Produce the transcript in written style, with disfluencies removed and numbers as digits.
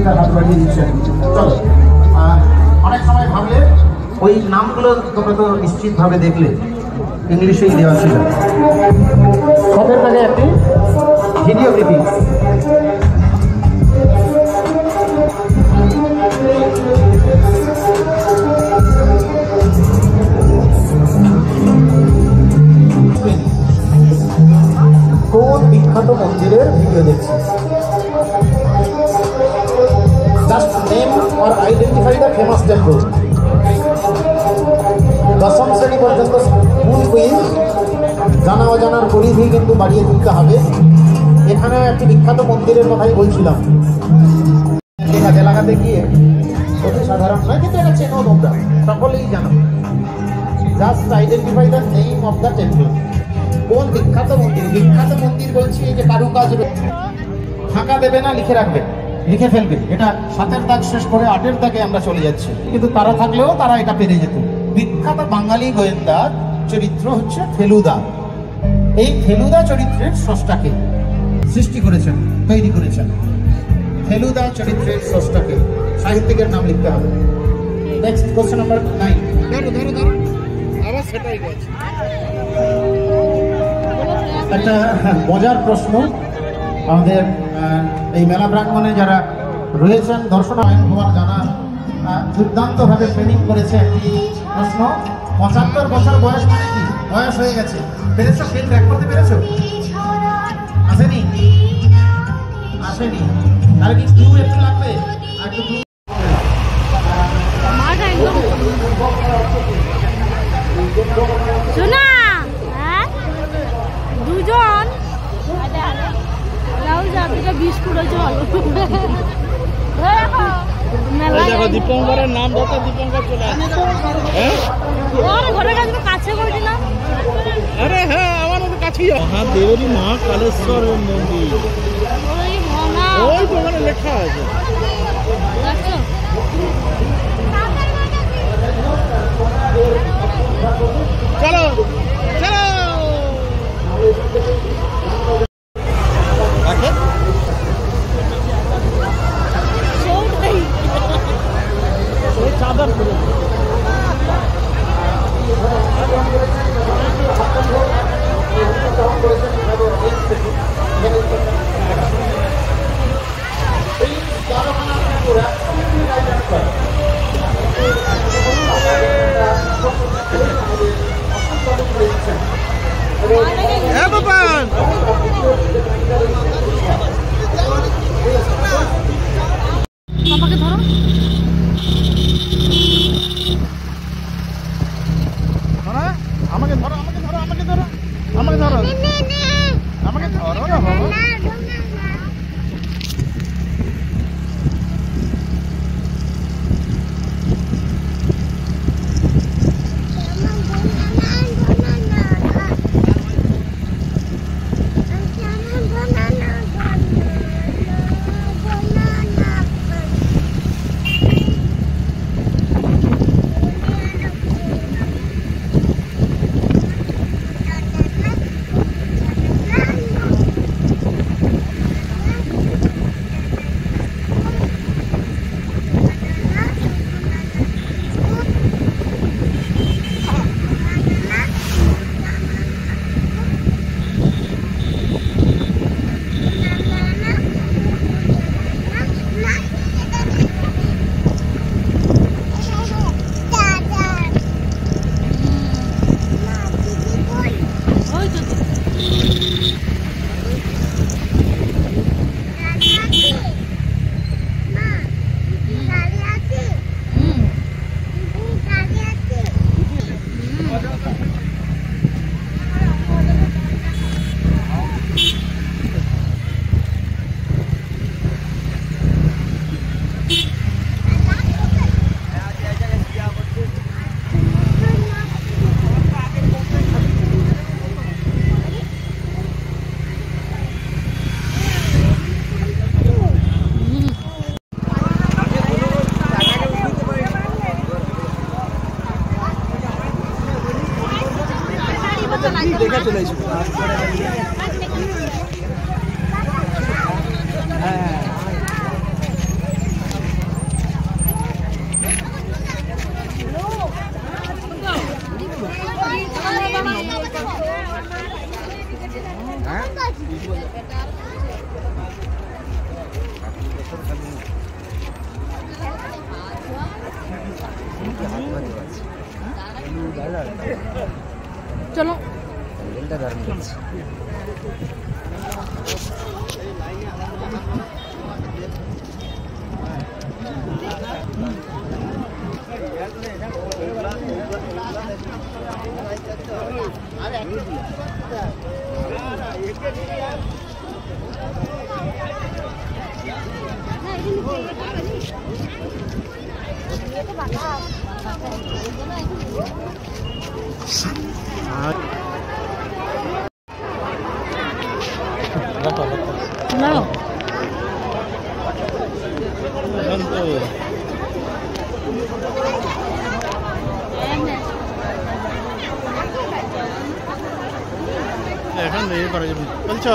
পুরোহিতরা হাত বাড়িয়ে দিচ্ছেন। চলো, অনেক সময় ভাবলে ওই নামগুলো তোমরা তো নিশ্চিতভাবে দেখলে ইংলিশেই দেওয়া ছিল। সবের আগে একটি ভিডিও ক্লিপিং। কোন বিখ্যাত মন্দিরের ভিডিও দেখছি? Just name or identify the famous temple. দশম শ্রেণী পর্যন্ত স্কুল কুইজ জানা অজানার পরিধি কিন্তু বাড়িয়ে তুলতে হবে। এখানে একটি বিখ্যাত মন্দিরের কথাই বলছিলাম। কাজে লাগাতে গিয়ে অতি সাধারণ নয়, কিন্তু এটা চেনো তোমরা, সকলেই জানো। Just identify the name of the temple. কোন বিখ্যাত মন্দির? বিখ্যাত মন্দির বলছি এই যে কারুকাজ ফাঁকা দেবে না, লিখে রাখবে, লিখে ফেলবে। এটা 7-এর দাগ শেষ করে 8-এর দাগে আমরা চলে যাচ্ছি, কিন্তু তারা থাকলেও তারা এটা পেরে যেত। বিখ্যাত বাঙালি গোয়েন্দার চরিত্র হচ্ছে ফেলুদা। এই ফেলুদা চরিত্রের স্রষ্টাকে সৃষ্টি করেছেন, তৈরি করেছেন। ফেলুদা চরিত্রের স্রষ্টাকে সাহিত্যিকের নাম লিখতে হবে। Next question number 9। আবার সেটাই বলছি, একটা মজার প্রশ্ন। আমাদের এই মেলা প্রাঙ্গণে যারা রয়েছেন দর্শনায়ন হওয়ার জানা দুর্দান্তভাবে ট্রেনিং করেছে। একটি প্রশ্ন, 75 বছর বয়স মানে কি? বয়স হয়ে গেছে, পেরেছো? ফিল ট্র্যাক করতে পেরেছো? আসেনি? আসেনি? তাহলে কি ক্লু একটু লাগবে? আর একটু শোনা, দুজন বিস্কুট দীপঙ্করের নাম ধরতে দীপঙ্কর চলে আসে কাছে বলছিলাম। আরে হ্যাঁ, আমার কাছেই মহাদেবেরই মহাকালেশ্বর মন্দির, ওই প্রমাণে লেখা আছে। চলো চলো চাদর করে আমাকে ধরো, আমাকে ধরো, আমাকে ধরো, আমাকে ধরো, আমাকে ধরো, আমাকে ধরো না বাবা। देखा चले চলো না এখন ইয়ে করা যাবে বলছো